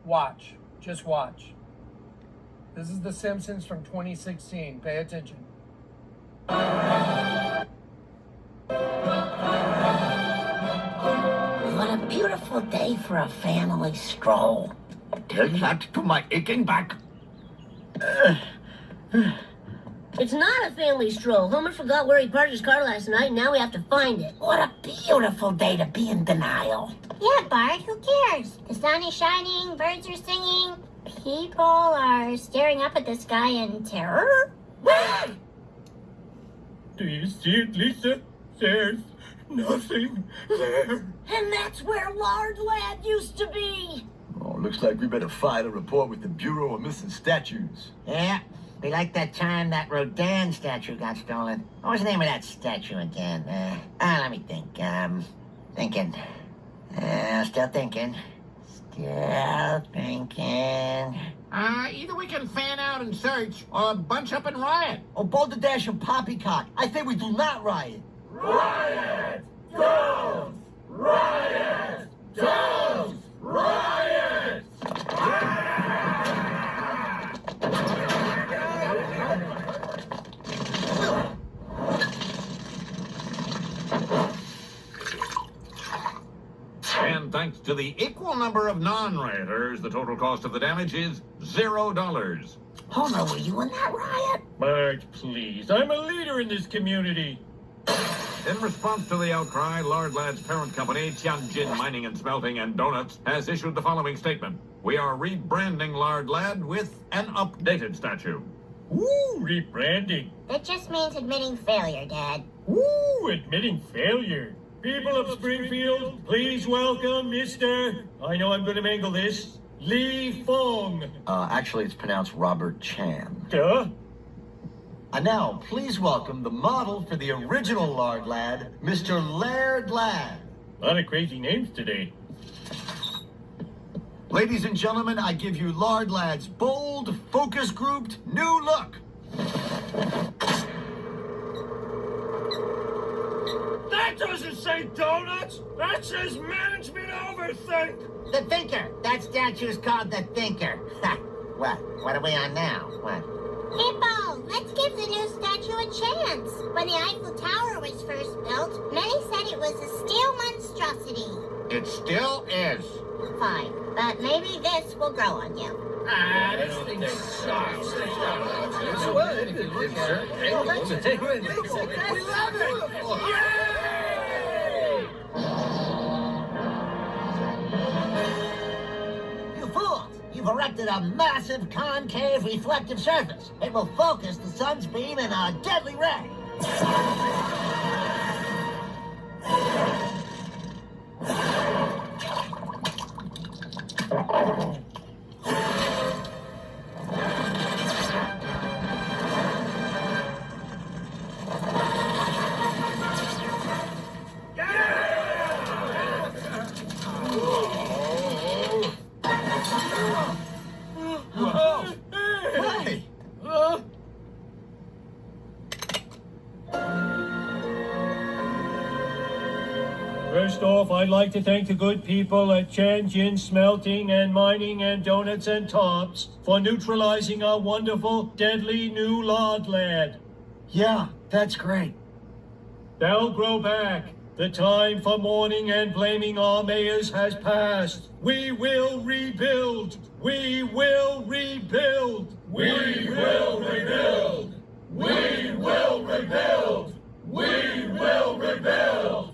Watch. Just watch. This is The Simpsons from 2016. Pay attention. What a beautiful day for a family stroll. Tell that to my aching back. It's not a family stroll. Homer forgot where he parked his car last night, and now we have to find it. What a beautiful day to be in denial. Yeah, Bart, who cares? The sun is shining, birds are singing, people are staring up at the sky in terror. Do you see it, Lisa? There's nothing there. And that's where Lard Lad used to be. Oh, looks like we better file a report with the Bureau of Missing Statues. Yeah, be like that time that Rodin statue got stolen. What was the name of that statue again? Let me think. Thinking. Still thinking. Either we can fan out and search, or bunch up and riot. Oh, balderdash and poppycock. I say we do not riot. Riot! Don't! Riot! Don't! Riot! And thanks to the equal number of non-rioters, the total cost of the damage is $0. Homer, were you in that riot? Bart, please. I'm a leader in this community. In response to the outcry, Lard Lad's parent company, Tianjin Mining and Smelting and Donuts, has issued the following statement. We are rebranding Lard Lad with an updated statue. Ooh, rebranding. That just means admitting failure, Dad. Ooh, admitting failure. People of Springfield, please welcome Mr. I know I'm going to mangle this. Li Fong. Actually, it's pronounced Robert Chan. Duh. And now, please welcome the model for the original Lard Lad, Mr. Laird Lad. A lot of crazy names today. Ladies and gentlemen, I give you Lard Lad's bold, focus-grouped, new look. That doesn't say donuts. That says management overthink. The Thinker. That statue's called the Thinker. What? What are we on now? What? Hippo, let's give the new statue a chance. When the Eiffel Tower was first built, many said it was a steel monstrosity. It still is. Fine, but maybe this will grow on you. This thing sucks. We love it! You fools! You've erected a massive concave reflective surface. It will focus the sun's beam in a deadly ray. First off, I'd like to thank the good people at Tianjin Smelting and Mining and Donuts and Tops for neutralizing our wonderful, deadly new Lard Lad. Yeah, that's great. They'll grow back. The time for mourning and blaming our mayors has passed. We will rebuild. We will rebuild. We will rebuild. We will rebuild. We will rebuild.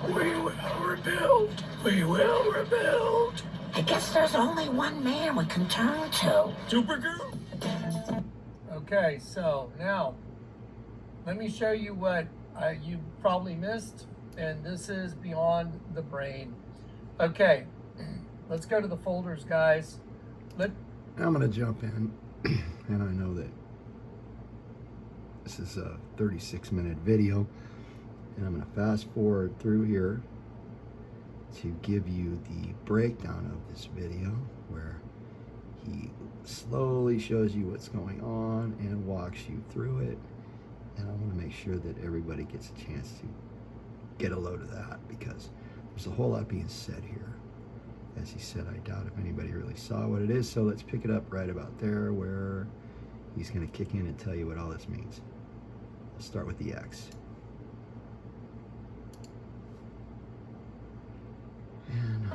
We will rebuild. We will rebuild. I guess there's only one man we can turn to. Supergirl? Okay, so now let me show you what you probably missed, and this is beyond the brain. Okay, let's go to the folders, guys. I'm gonna jump in, and I know that this is a 36-minute video, and I'm gonna fast forward through here to give you the breakdown of this video, where he slowly shows you what's going on and walks you through it. And I want to make sure that everybody gets a chance to get a load of that, because there's a whole lot being said here. As he said, I doubt if anybody really saw what it is, so let's pick it up right about there where he's going to kick in and tell you what all this means. I'll start with the X. And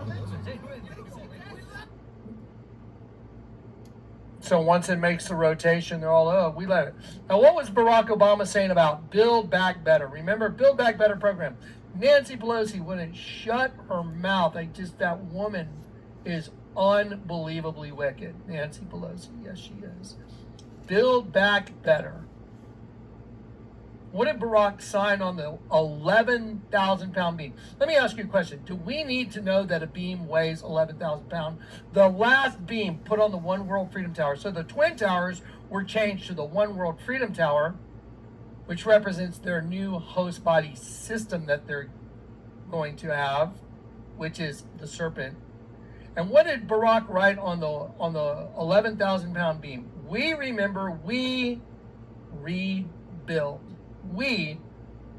So once it makes the rotation, they're all, oh, we let it. Now, what was Barack Obama saying about Build Back Better? Remember, Build Back Better program. Nancy Pelosi wouldn't shut her mouth. That woman is unbelievably wicked. Nancy Pelosi, yes, she is. Build Back Better. What did Barack sign on the 11,000 pound beam? Let me ask you a question. Do we need to know that a beam weighs 11,000 pounds? The last beam put on the One World Freedom Tower. So the Twin Towers were changed to the One World Freedom Tower, which represents their new host body system that they're going to have, which is the Serpent. And what did Barack write on the 11,000 pound beam? We remember, we rebuild. We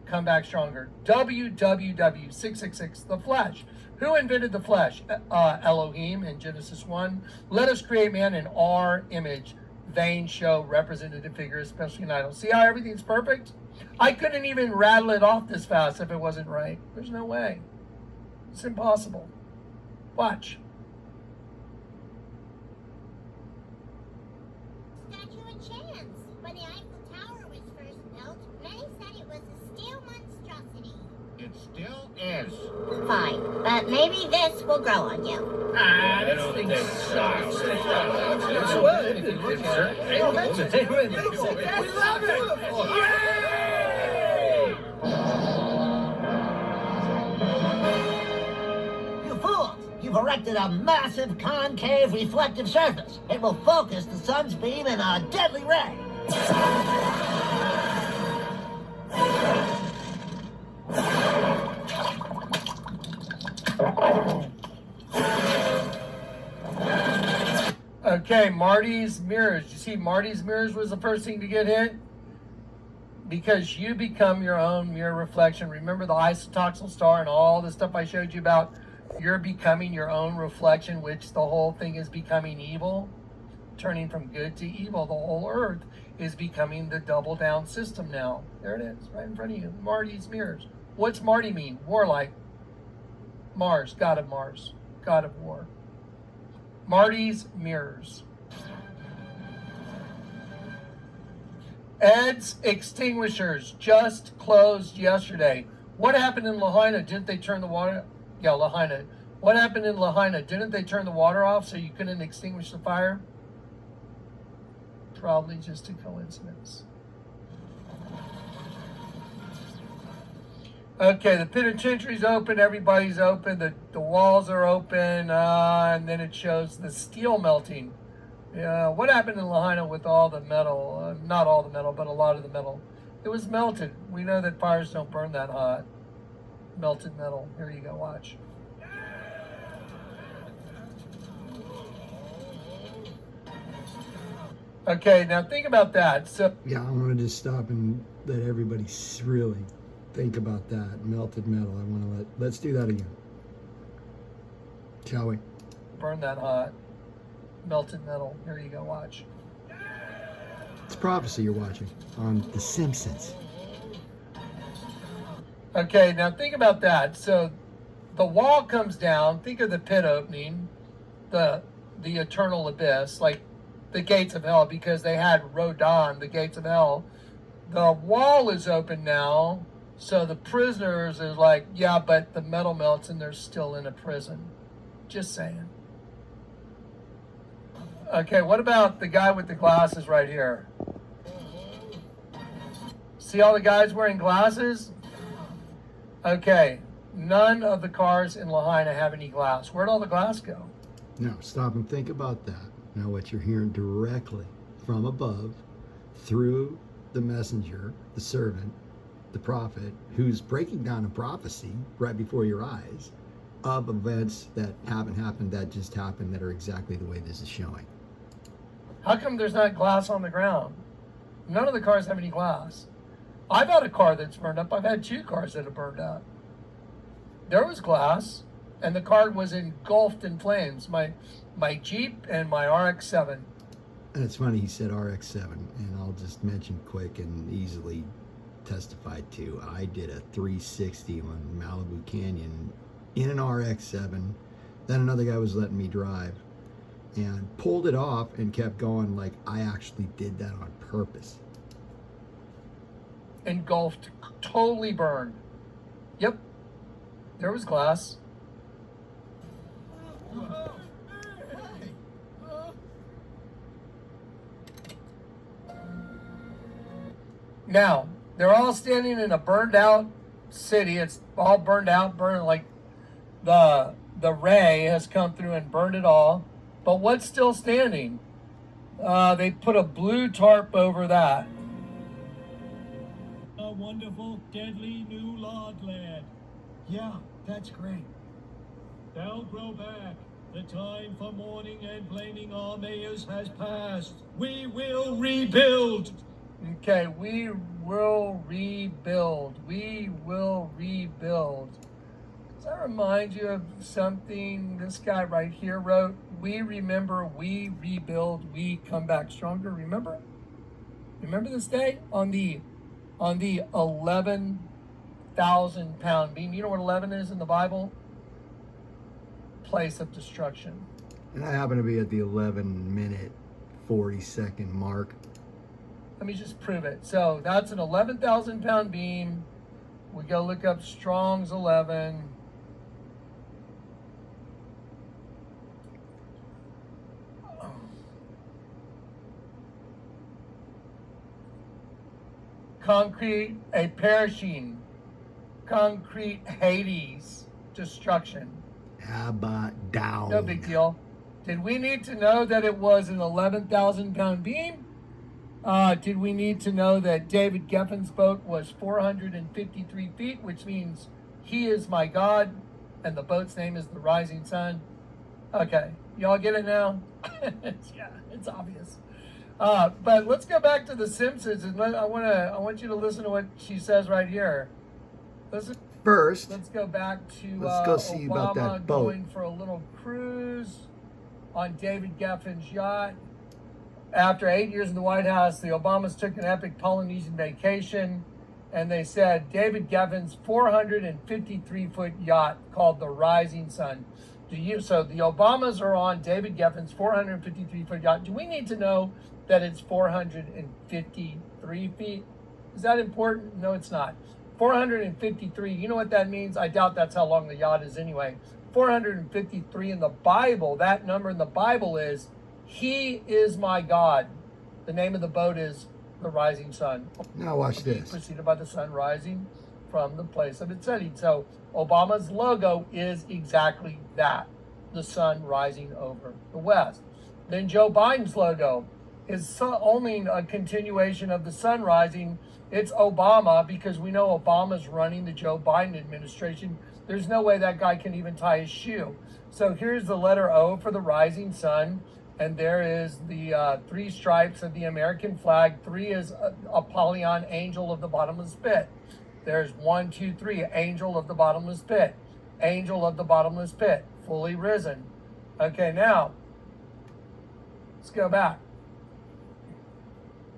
come back stronger. WWW666, the flesh. Who invented the flesh? Elohim in Genesis 1. Let us create man in our image. Vain show representative figure, especially in idols. See how everything's perfect? I couldn't even rattle it off this fast if it wasn't right. There's no way. It's impossible. Watch. Statue a chance. When the Eiffel Tower was first built, many said it was a steel monstrosity. It still is. Fine, but maybe this will grow on you. This thing sucks. We love it! You fools! You've erected a massive concave reflective surface. It will focus the sun's beam in a deadly ray. Okay, Marty's mirrors. You see, Marty's mirrors was the first thing to get hit because you become your own mirror reflection. Remember the isotoxal star and all the stuff I showed you about? You're becoming your own reflection, which the whole thing is becoming evil, turning from good to evil. The whole earth is becoming the double down system now. There it is, right in front of you. Marty's mirrors. What's Marty mean? Warlike. Mars, god of Mars, god of war. Marty's mirrors. Ed's extinguishers just closed yesterday. What happened in Lahaina? Didn't they turn the water? Yeah, Lahaina. What happened in Lahaina? Didn't they turn the water off so you couldn't extinguish the fire? Probably just a coincidence. Okay, the penitentiary's open, everybody's open, the walls are open, and then it shows the steel melting. What happened in Lahaina with all the metal? Not all the metal, but a lot of the metal. It was melted. We know that fires don't burn that hot. Melted metal. Here you go, watch. Okay, now think about that. So yeah, I wanted to stop and let everybody really think about that. Melted metal. I want to let's do that again. Shall we? burn that hot. Melted metal. Here you go, watch. It's prophecy you're watching on The Simpsons. Okay, now think about that. So the wall comes down. Think of the pit opening, the eternal abyss, like the gates of hell, because they had Rodan, the gates of hell. The wall is open now, so the prisoners is like, yeah, but the metal melts and they're still in a prison. Just saying. Okay, what about the guy with the glasses right here? See all the guys wearing glasses? Okay, none of the cars in Lahaina have any glass. Where'd all the glass go? Now, stop and think about that. Now, what you're hearing directly from above, through the messenger, the servant, the prophet, who's breaking down a prophecy right before your eyes of events that haven't happened, that just happened, that are exactly the way this is showing. How come there's not glass on the ground? None of the cars have any glass. I've had a car that's burned up. I've had 2 cars that have burned out. There was glass, and the car was engulfed in flames. My Jeep and my RX-7. And it's funny he said RX-7, and I'll just mention quick and easily testified to. I did a 360 on Malibu Canyon in an RX-7. Then another guy was letting me drive and pulled it off and kept going like I actually did that on purpose. Engulfed, totally burned. Yep, there was glass. Now, they're all standing in a burned out city. It's all burned out, burned like the ray has come through and burned it all. But what's still standing? They put a blue tarp over that. A wonderful, deadly new log lad. Yeah, that's great. They'll grow back. The time for mourning and blaming our mayors has passed. We will rebuild. Okay, we will rebuild. We will rebuild. Does that remind you of something this guy right here wrote? We remember, we rebuild, we come back stronger. Remember? Remember this day on the 11,000 pound beam. You know what 11 is in the Bible? Place of destruction. And I happen to be at the 11-minute, 40-second mark. Let me just prove it. So that's an 11,000 pound beam. We go look up Strong's 11. Concrete, a perishing. Concrete, Hades, destruction. How about down? No big deal. Did we need to know that it was an 11,000 pound beam? Did we need to know that David Geffen's boat was 453 feet, which means he is my God, and the boat's name is the Rising Sun? Okay, y'all get it now? Yeah, it's obvious. But let's go back to the Simpsons, and I want you to listen to what she says right here. Listen. First, Let's go back to let's go see Obama about that boat. Going for a little cruise on David Geffen's yacht. After 8 years in the White House, the Obamas took an epic Polynesian vacation, and they said David Geffen's 453-foot yacht called the Rising Sun. So the Obamas are on David Geffen's 453-foot yacht. Do we need to know that it's 453 feet? Is that important? No, it's not. 453, you know what that means? I doubt that's how long the yacht is anyway. 453 in the Bible, that number in the Bible is, He is my God. The name of the boat is the Rising Sun. now watch this. Preceded by the sun rising from the place of its setting. So Obama's logo is exactly that, the sun rising over the west. Then Joe Biden's logo is only a continuation of the sun rising. It's Obama, because we know Obama's running the Joe Biden administration. There's no way that guy can even tie his shoe. So here's the letter O for the rising sun. And there is the 3 stripes of the American flag. 3 is Apollyon, angel of the bottomless pit. There's 1, 2, 3, angel of the bottomless pit. Angel of the bottomless pit, fully risen. Okay, now, let's go back.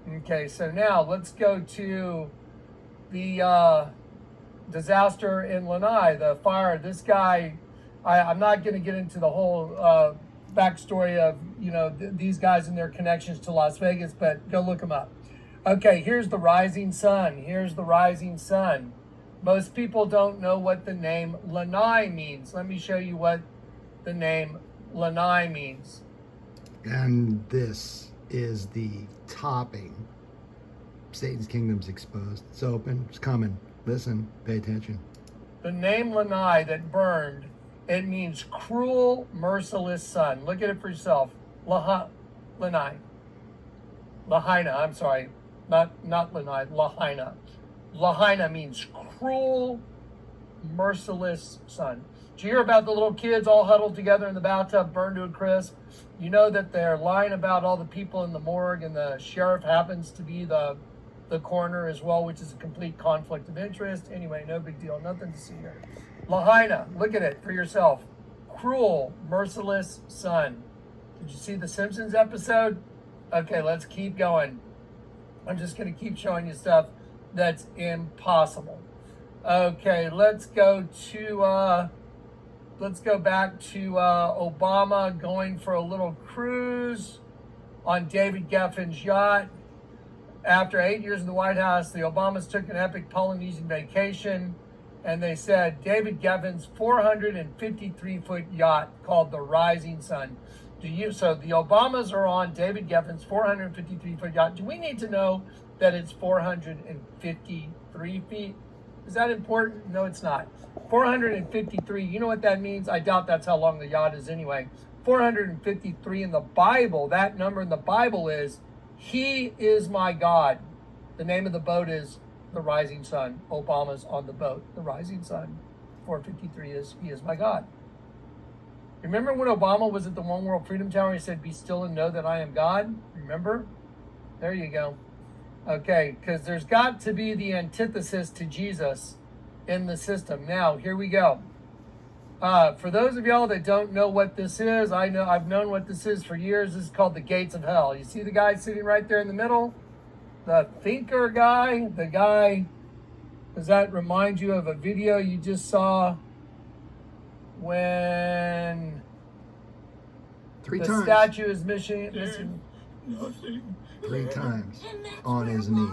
Okay, so now let's go to the disaster in Lanai, the fire. This guy, I'm not going to get into the whole backstory of, these guys and their connections to Las Vegas, but go look them up. Okay, here's the Rising Sun. Here's the Rising Sun. Most people don't know what the name Lanai means. Let me show you what the name Lanai means. And this is the topping. Satan's kingdom's exposed. It's open. It's coming. Listen. Pay attention. The name Lanai that burned, it means cruel, merciless sun. Look at it for yourself. Lanai. Lahaina, I'm sorry. Not Lanai, Lahaina. Lahaina means cruel, merciless sun. Did you hear about the little kids all huddled together in the bathtub, burned to a crisp? You know that they're lying about all the people in the morgue, and the sheriff happens to be the the coroner as well, which is a complete conflict of interest. Anyway, no big deal, nothing to see here. Lahaina, look at it for yourself. Cruel, Merciless Sun. Did you see the Simpsons episode? Okay, let's keep going. I'm just going to keep showing you stuff that's impossible. Okay, let's go back to Obama going for a little cruise on David Geffen's yacht. After 8 years in the White House, the Obamas took an epic Polynesian vacation, and they said David Geffen's 453-foot yacht called the Rising Sun. So the Obamas are on David Geffen's 453-foot yacht. Do we need to know that it's 453 feet? Is that important? No, it's not. 453, you know what that means? I doubt that's how long the yacht is anyway. 453 in the Bible, that number in the Bible is, He is my God. The name of the boat is the Rising Sun. Obama's on the boat, the Rising Sun. 453 is, He is my God. Remember when Obama was at the One World Freedom Tower, he said, be still and know that I am God? Remember? There you go. Okay, because there's got to be the antithesis to Jesus in the system. Now, here we go. For those of y'all that don't know what this is, I've known what this is for years. This is called the gates of hell. You see the guy sitting right there in the middle? The thinker guy, the guy, does that remind you of a video you just saw when the statue is missing? Nothing. 3 times on his knee.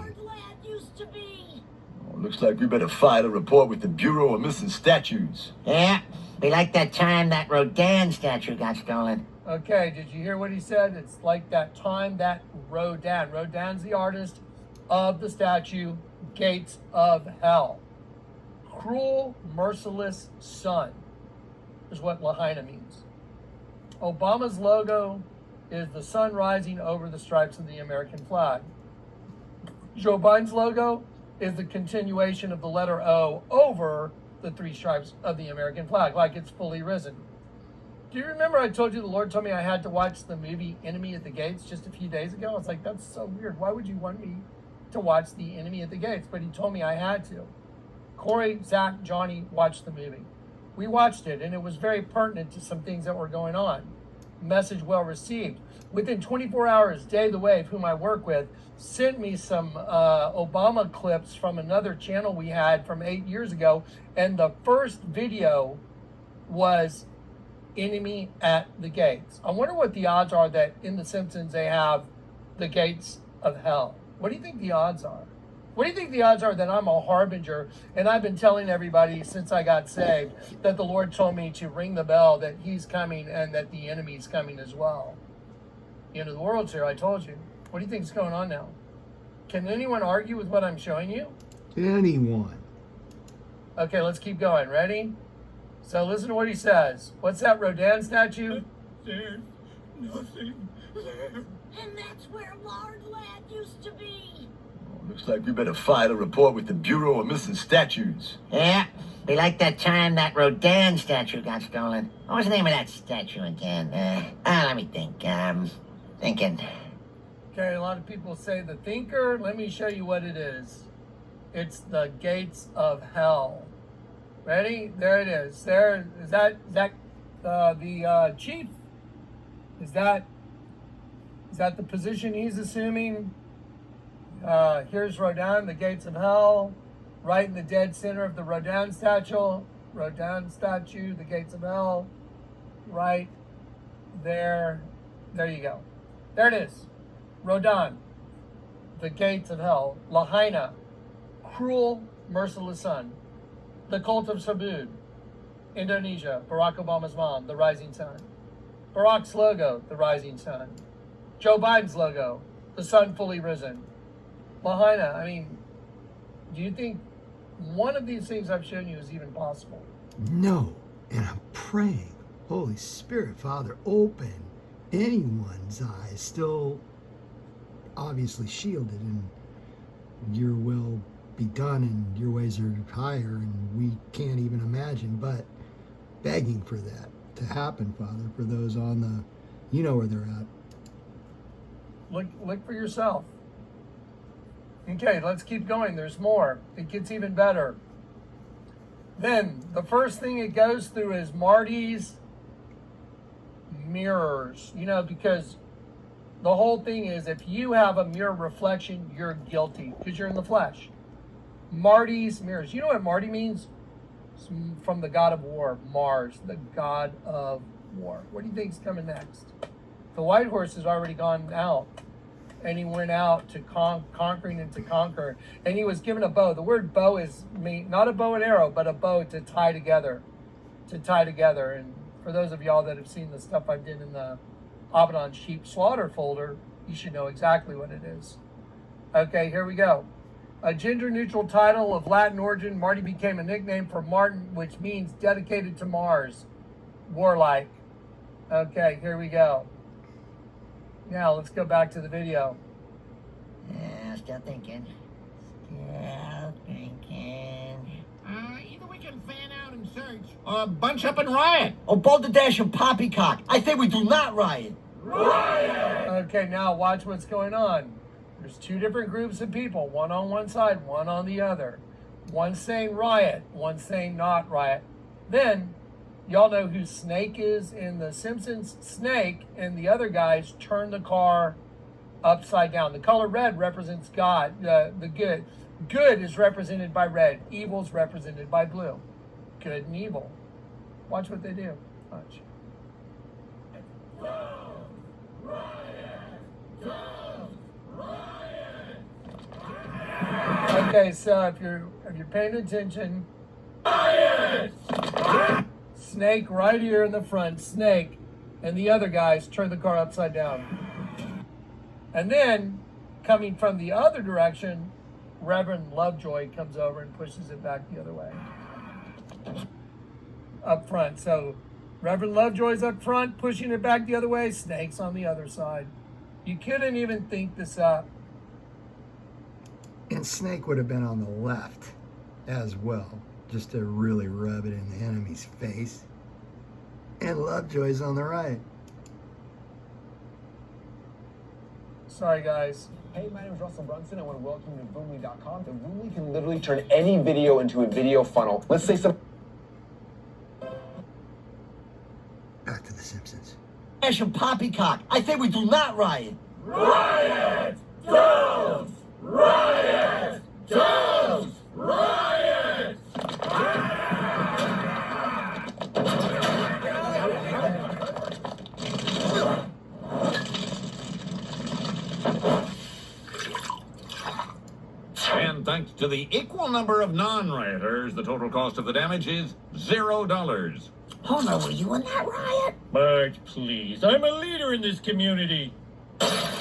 Looks like we better file a report with the Bureau of Missing Statues. Yeah, be like that time that Rodin statue got stolen. Okay, did you hear what he said? It's like that time that Rodin's the artist of the statue, Gates of Hell. Cruel, merciless sun is what Lahaina means. Obama's logo is the sun rising over the stripes of the American flag. Joe Biden's logo is the continuation of the letter O over the 3 stripes of the American flag, like it's fully risen. Do you remember I told you the Lord told me I had to watch the movie Enemy at the Gates just a few days ago? I was like, that's so weird. Why would you want me to watch the Enemy at the Gates? But he told me I had to. Corey, Zach, Johnny watched the movie. We watched it, and it was very pertinent to some things that were going on. Message well received. Within 24 hours, Dave the Wave, whom I work with, sent me some Obama clips from another channel we had from 8 years ago, and the first video was Enemy at the Gates. I wonder what the odds are that in The Simpsons they have the gates of hell. What do you think the odds are? What do you think the odds are that I'm a harbinger, and I've been telling everybody since I got saved that the Lord told me to ring the bell, that He's coming and that the enemy's coming as well? The end of the world's here, I told you. What do you think is going on now? Can anyone argue with what I'm showing you? Anyone. Okay, let's keep going. Ready? So listen to what he says. What's that Rodin statue? There's nothing there. And that's where Lard Lad used to be. Looks like we better file a report with the Bureau of Missing Statues. Yeah, be like that time that Rodin statue got stolen. What was the name of that statue again? Let me think. Thinking. Okay, a lot of people say the thinker. Let me show you what it is. It's the gates of hell. Ready? There it is. There is that the chief? Is that the position he's assuming? Here's Rodin, the gates of hell, right in the dead center of the Rodin statue. Rodin statue, the gates of hell, right there. There you go. There it is. Rodin, the gates of hell. Lahaina, cruel, merciless sun. The cult of Sabud, Indonesia, Barack Obama's mom, the rising sun. Barack's logo, the rising sun. Joe Biden's logo, the sun fully risen. Lahaina, I mean, do you think one of these things I've shown you is even possible? No. And I'm praying, Holy Spirit, Father, open anyone's eyes, still obviously shielded, and your will be done, and your ways are higher, and we can't even imagine, but begging for that to happen, Father, for those on the, you know where they're at. Look for yourself. Okay, let's keep going. There's more. It gets even better. Then the first thing it goes through is Marty's mirrors. You know, because the whole thing is if you have a mirror reflection, you're guilty because you're in the flesh. Marty's mirrors. You know what Marty means? It's from the god of war, Mars, the god of war. What do you think's coming next? The white horse has already gone out. And he went out to conquering and to conquer. And he was given a bow. The word bow is not a bow and arrow, but a bow to tie together. To tie together. And for those of y'all that have seen the stuff I did in the Abaddon Sheep Slaughter folder, you should know exactly what it is. Okay, here we go. A gender-neutral title of Latin origin, Marty became a nickname for Martin, which means dedicated to Mars. Warlike. Okay, here we go. Now, let's go back to the video. Still thinking. Still thinking. Either we can fan out and search, or bunch up and riot. Oh, balderdash and poppycock. I say we do not riot. Okay, now watch what's going on. There's two different groups of people, one on one side, one on the other. One saying riot, one saying not riot. Then, y'all know who Snake is in The Simpsons? Snake and the other guys turn the car upside down. The color red represents God, the good. Good is represented by red. Evil is represented by blue. Good and evil. Watch what they do. Watch. Okay, so if you're paying attention, Snake right here in the front, Snake, and the other guys turn the car upside down. And then, coming from the other direction, Reverend Lovejoy comes over and pushes it back the other way. Up front. So, Reverend Lovejoy's up front, pushing it back the other way, Snake's on the other side. You couldn't even think this up. And Snake would have been on the left as well, just to really rub it in the enemy's face. And Lovejoy's on the right. Sorry, guys. Hey, my name is Russell Brunson. I want to welcome you to Voomly.com. The Voomly can literally turn any video into a video funnel. Let's say some... Back to The Simpsons. Balderdash and poppycock. I say we do not riot. Riot! Don't! Riot! Don't! Riot! And thanks to the equal number of non-rioters, the total cost of the damage is $0. Homer, were you in that riot? Bart, please. I'm a leader in this community.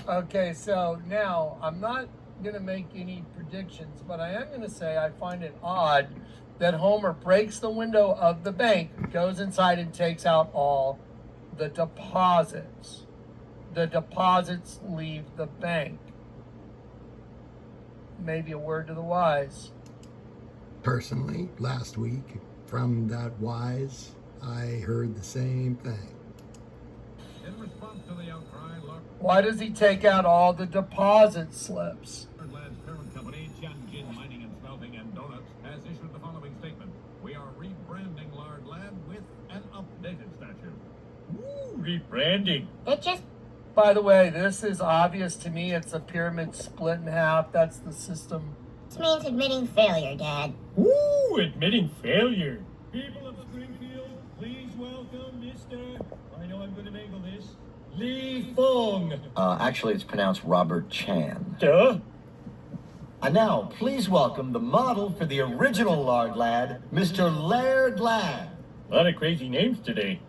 Okay, so now I'm not going to make any predictions, but I am going to say I find it odd that Homer breaks the window of the bank, goes inside and takes out all the deposits. The deposits leave the bank. Maybe a word to the wise. Personally, last week, from that wise, I heard the same thing. In response to the outcry, Why does he take out all the deposit slips? Lord Lad's parent company, Tianjin Mining and Smelting and Donuts, has issued the following statement. We are rebranding Lord Lad with an updated statue. Ooh, rebranding. It just By the way, this is obvious to me. It's a pyramid split in half. That's the system. means admitting failure, Dad. Ooh, admitting failure. People of Springfield, please welcome Mr. I know I'm going to mangle this. Li Fong. Actually, it's pronounced Robert Chan. Duh. And now, please welcome the model for the original Lard Lad, Mr. Laird Lad. A lot of crazy names today.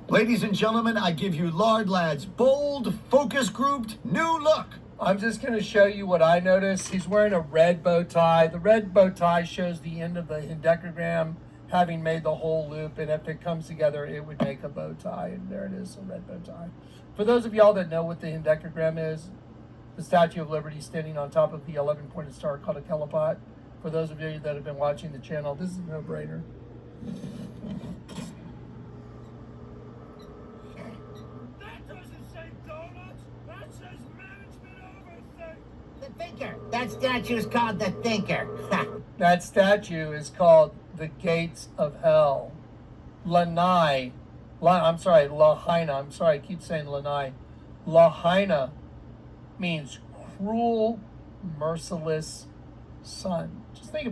Ladies and gentlemen, I give you Lard Lad's bold, focus-grouped new look. I'm just going to show you what I noticed. He's wearing a red bow tie. The red bow tie shows the end of the hendecagram having made the whole loop, and if it comes together, it would make a bow tie, and there it is, a red bow tie. For those of y'all that know what the hendecagram is, the Statue of Liberty standing on top of the 11-pointed star called a kelipot. For those of you that have been watching the channel, this is a no-brainer. That doesn't say donuts. That says management oversight. that statue is called the Thinker. That statue is called the Gates of Hell. Lahaina, I'm sorry, I keep saying Lanai. Lahaina means cruel, merciless sun. Just think